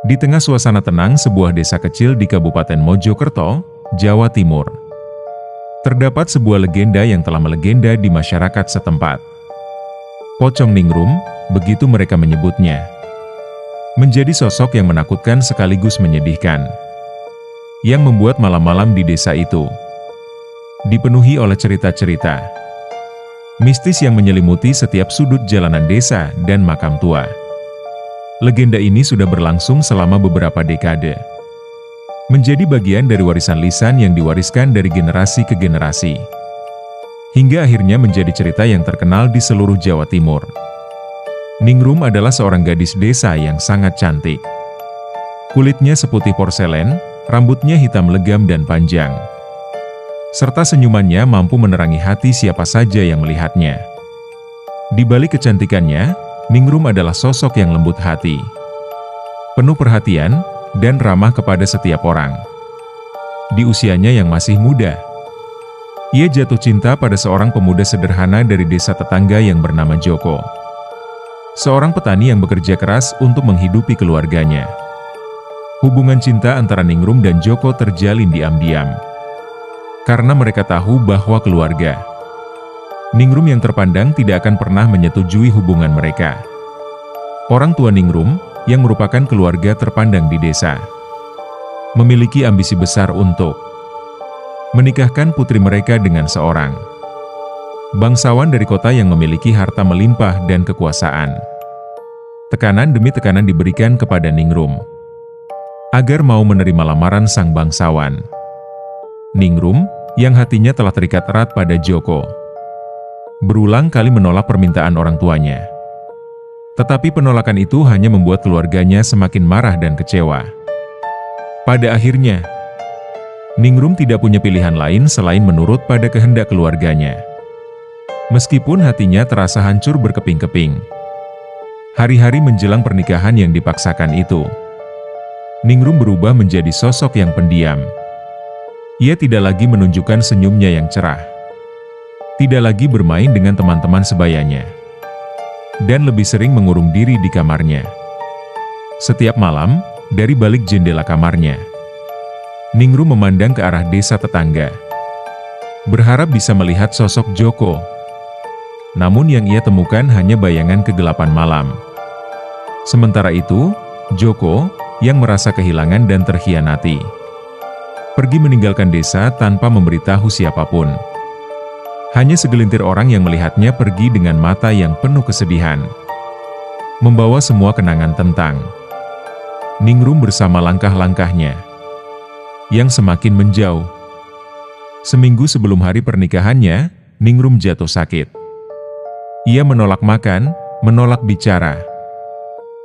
Di tengah suasana tenang sebuah desa kecil di Kabupaten Mojokerto, Jawa Timur, terdapat sebuah legenda yang telah melegenda di masyarakat setempat. Pocong Ningrum, begitu mereka menyebutnya, menjadi sosok yang menakutkan sekaligus menyedihkan, yang membuat malam-malam di desa itu dipenuhi oleh cerita-cerita mistis yang menyelimuti setiap sudut jalanan desa dan makam tua. Legenda ini sudah berlangsung selama beberapa dekade, menjadi bagian dari warisan lisan yang diwariskan dari generasi ke generasi, hingga akhirnya menjadi cerita yang terkenal di seluruh Jawa Timur. Ningrum adalah seorang gadis desa yang sangat cantik. Kulitnya seputih porselen, rambutnya hitam legam dan panjang, serta senyumannya mampu menerangi hati siapa saja yang melihatnya. Di balik kecantikannya, Ningrum adalah sosok yang lembut hati, penuh perhatian, dan ramah kepada setiap orang. Di usianya yang masih muda, ia jatuh cinta pada seorang pemuda sederhana dari desa tetangga yang bernama Joko, seorang petani yang bekerja keras untuk menghidupi keluarganya. Hubungan cinta antara Ningrum dan Joko terjalin diam-diam, karena mereka tahu bahwa keluarga Ningrum yang terpandang tidak akan pernah menyetujui hubungan mereka. Orang tua Ningrum, yang merupakan keluarga terpandang di desa, memiliki ambisi besar untuk menikahkan putri mereka dengan seorang bangsawan dari kota yang memiliki harta melimpah dan kekuasaan. Tekanan demi tekanan diberikan kepada Ningrum agar mau menerima lamaran sang bangsawan. Ningrum, yang hatinya telah terikat erat pada Joko, berulang kali menolak permintaan orang tuanya. Tetapi penolakan itu hanya membuat keluarganya semakin marah dan kecewa. Pada akhirnya, Ningrum tidak punya pilihan lain selain menurut pada kehendak keluarganya. Meskipun hatinya terasa hancur berkeping-keping, hari-hari menjelang pernikahan yang dipaksakan itu, Ningrum berubah menjadi sosok yang pendiam. Ia tidak lagi menunjukkan senyumnya yang cerah, tidak lagi bermain dengan teman-teman sebayanya, dan lebih sering mengurung diri di kamarnya. Setiap malam, dari balik jendela kamarnya, Ningrum memandang ke arah desa tetangga, berharap bisa melihat sosok Joko. Namun yang ia temukan hanya bayangan kegelapan malam. Sementara itu, Joko, yang merasa kehilangan dan terkhianati, pergi meninggalkan desa tanpa memberitahu siapapun. Hanya segelintir orang yang melihatnya pergi dengan mata yang penuh kesedihan, membawa semua kenangan tentang Ningrum bersama langkah-langkahnya yang semakin menjauh. Seminggu sebelum hari pernikahannya, Ningrum jatuh sakit. Ia menolak makan, menolak bicara,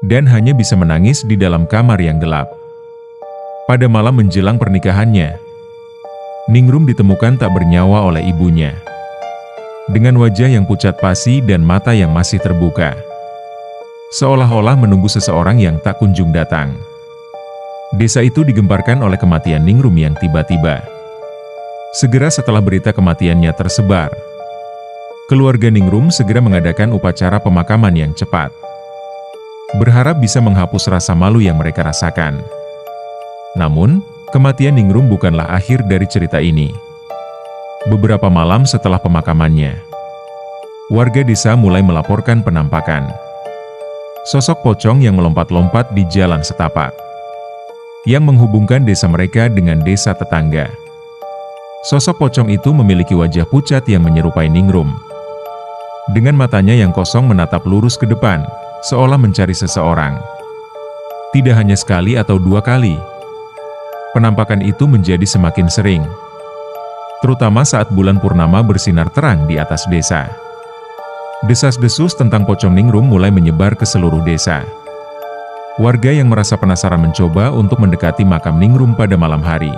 dan hanya bisa menangis di dalam kamar yang gelap. Pada malam menjelang pernikahannya, Ningrum ditemukan tak bernyawa oleh ibunya, dengan wajah yang pucat pasi dan mata yang masih terbuka, seolah-olah menunggu seseorang yang tak kunjung datang. Desa itu digemparkan oleh kematian Ningrum yang tiba-tiba. Segera setelah berita kematiannya tersebar, keluarga Ningrum segera mengadakan upacara pemakaman yang cepat, berharap bisa menghapus rasa malu yang mereka rasakan. Namun, kematian Ningrum bukanlah akhir dari cerita ini. Beberapa malam setelah pemakamannya, warga desa mulai melaporkan penampakan sosok pocong yang melompat-lompat di jalan setapak yang menghubungkan desa mereka dengan desa tetangga. Sosok pocong itu memiliki wajah pucat yang menyerupai Ningrum, dengan matanya yang kosong menatap lurus ke depan, seolah mencari seseorang. Tidak hanya sekali atau dua kali, penampakan itu menjadi semakin sering, terutama saat bulan purnama bersinar terang di atas desa. Desas-desus tentang pocong Ningrum mulai menyebar ke seluruh desa. Warga yang merasa penasaran mencoba untuk mendekati makam Ningrum pada malam hari.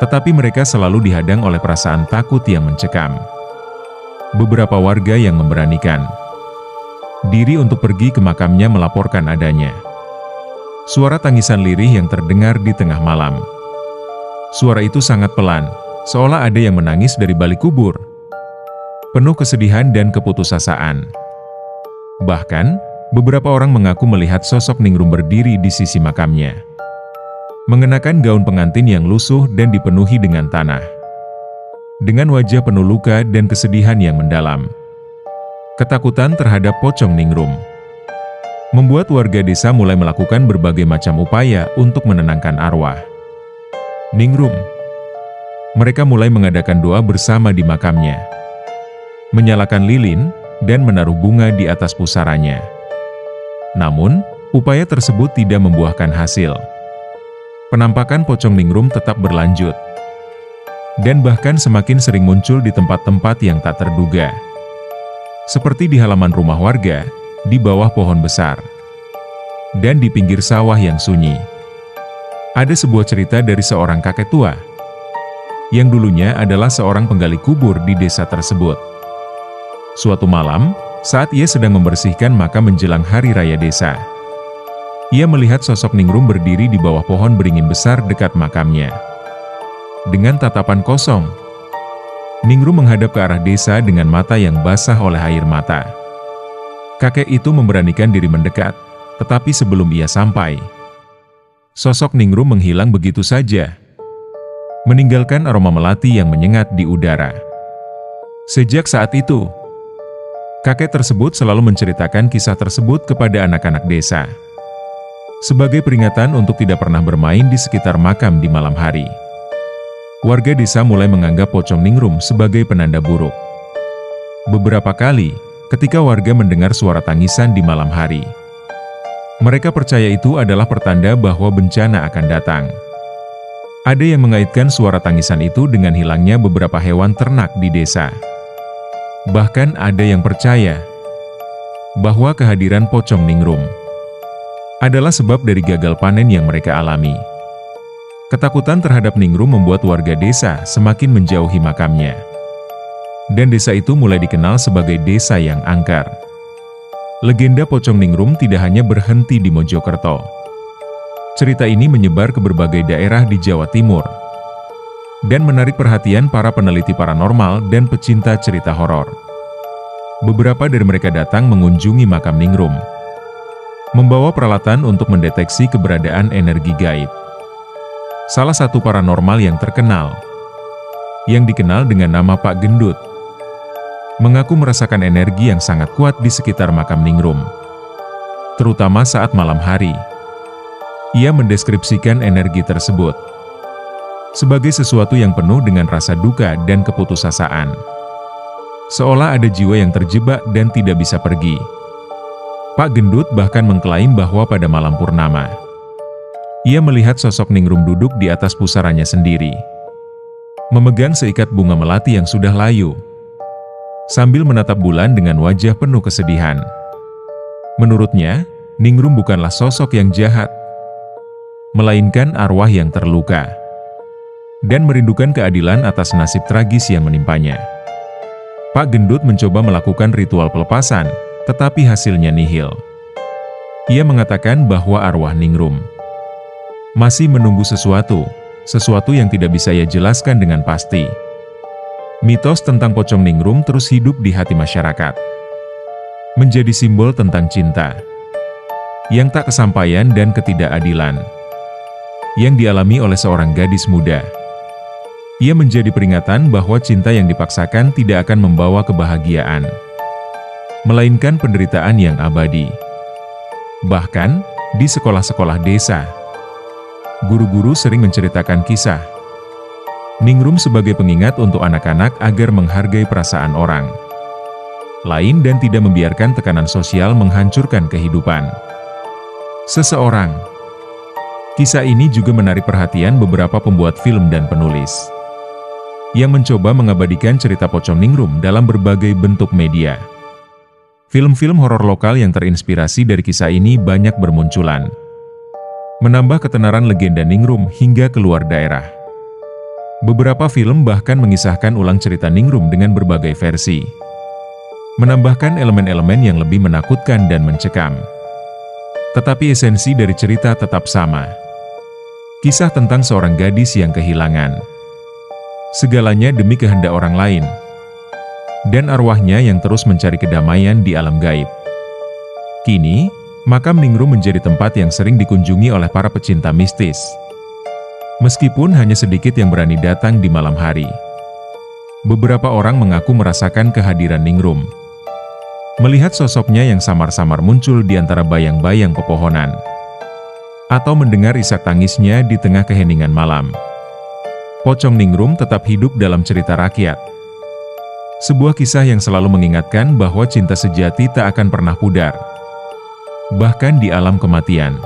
Tetapi mereka selalu dihadang oleh perasaan takut yang mencekam. Beberapa warga yang memberanikan diri untuk pergi ke makamnya melaporkan adanya suara tangisan lirih yang terdengar di tengah malam. Suara itu sangat pelan, seolah ada yang menangis dari balik kubur, penuh kesedihan dan keputusasaan. Bahkan, beberapa orang mengaku melihat sosok Ningrum berdiri di sisi makamnya. Mengenakan gaun pengantin yang lusuh dan dipenuhi dengan tanah. Dengan wajah penuh luka dan kesedihan yang mendalam. Ketakutan terhadap pocong Ningrum membuat warga desa mulai melakukan berbagai macam upaya untuk menenangkan arwah Ningrum. Mereka mulai mengadakan doa bersama di makamnya, menyalakan lilin, dan menaruh bunga di atas pusaranya. Namun, upaya tersebut tidak membuahkan hasil. Penampakan pocong Ningrum tetap berlanjut, dan bahkan semakin sering muncul di tempat-tempat yang tak terduga. Seperti di halaman rumah warga, di bawah pohon besar, dan di pinggir sawah yang sunyi. Ada sebuah cerita dari seorang kakek tua, yang dulunya adalah seorang penggali kubur di desa tersebut. Suatu malam, saat ia sedang membersihkan makam menjelang hari raya desa, ia melihat sosok Ningrum berdiri di bawah pohon beringin besar dekat makamnya. Dengan tatapan kosong, Ningrum menghadap ke arah desa dengan mata yang basah oleh air mata. Kakek itu memberanikan diri mendekat, tetapi sebelum ia sampai, sosok Ningrum menghilang begitu saja, meninggalkan aroma melati yang menyengat di udara. Sejak saat itu, kakek tersebut selalu menceritakan kisah tersebut kepada anak-anak desa, sebagai peringatan untuk tidak pernah bermain di sekitar makam di malam hari. Warga desa mulai menganggap pocong Ningrum sebagai penanda buruk. Beberapa kali, ketika warga mendengar suara tangisan di malam hari, mereka percaya itu adalah pertanda bahwa bencana akan datang. Ada yang mengaitkan suara tangisan itu dengan hilangnya beberapa hewan ternak di desa. Bahkan ada yang percaya bahwa kehadiran pocong Ningrum adalah sebab dari gagal panen yang mereka alami. Ketakutan terhadap Ningrum membuat warga desa semakin menjauhi makamnya. Dan desa itu mulai dikenal sebagai desa yang angker. Legenda pocong Ningrum tidak hanya berhenti di Mojokerto. Cerita ini menyebar ke berbagai daerah di Jawa Timur dan menarik perhatian para peneliti paranormal dan pecinta cerita horor. Beberapa dari mereka datang mengunjungi makam Ningrum, membawa peralatan untuk mendeteksi keberadaan energi gaib. Salah satu paranormal yang terkenal, yang dikenal dengan nama Pak Gendut, mengaku merasakan energi yang sangat kuat di sekitar makam Ningrum, terutama saat malam hari. Ia mendeskripsikan energi tersebut sebagai sesuatu yang penuh dengan rasa duka dan keputusasaan. Seolah ada jiwa yang terjebak dan tidak bisa pergi. Pak Gendut bahkan mengklaim bahwa pada malam purnama, ia melihat sosok Ningrum duduk di atas pusarannya sendiri, memegang seikat bunga melati yang sudah layu, sambil menatap bulan dengan wajah penuh kesedihan. Menurutnya, Ningrum bukanlah sosok yang jahat, melainkan arwah yang terluka, dan merindukan keadilan atas nasib tragis yang menimpanya. Pak Gendut mencoba melakukan ritual pelepasan, tetapi hasilnya nihil. Ia mengatakan bahwa arwah Ningrum masih menunggu sesuatu yang tidak bisa ia jelaskan dengan pasti. Mitos tentang pocong Ningrum terus hidup di hati masyarakat, menjadi simbol tentang cinta yang tak kesampaian dan ketidakadilan yang dialami oleh seorang gadis muda. Ia menjadi peringatan bahwa cinta yang dipaksakan tidak akan membawa kebahagiaan, melainkan penderitaan yang abadi. Bahkan, di sekolah-sekolah desa, guru-guru sering menceritakan kisah Ningrum sebagai pengingat untuk anak-anak agar menghargai perasaan orang lain dan tidak membiarkan tekanan sosial menghancurkan kehidupan seseorang. Kisah ini juga menarik perhatian beberapa pembuat film dan penulis, yang mencoba mengabadikan cerita pocong Ningrum dalam berbagai bentuk media. Film-film horor lokal yang terinspirasi dari kisah ini banyak bermunculan, menambah ketenaran legenda Ningrum hingga keluar daerah. Beberapa film bahkan mengisahkan ulang cerita Ningrum dengan berbagai versi, menambahkan elemen-elemen yang lebih menakutkan dan mencekam. Tetapi esensi dari cerita tetap sama. Kisah tentang seorang gadis yang kehilangan segalanya demi kehendak orang lain, dan arwahnya yang terus mencari kedamaian di alam gaib. Kini, makam Ningrum menjadi tempat yang sering dikunjungi oleh para pecinta mistis. Meskipun hanya sedikit yang berani datang di malam hari. Beberapa orang mengaku merasakan kehadiran Ningrum. Melihat sosoknya yang samar-samar muncul di antara bayang-bayang pepohonan. Atau mendengar isak tangisnya di tengah keheningan malam. Pocong Ningrum tetap hidup dalam cerita rakyat. Sebuah kisah yang selalu mengingatkan bahwa cinta sejati tak akan pernah pudar. Bahkan di alam kematian.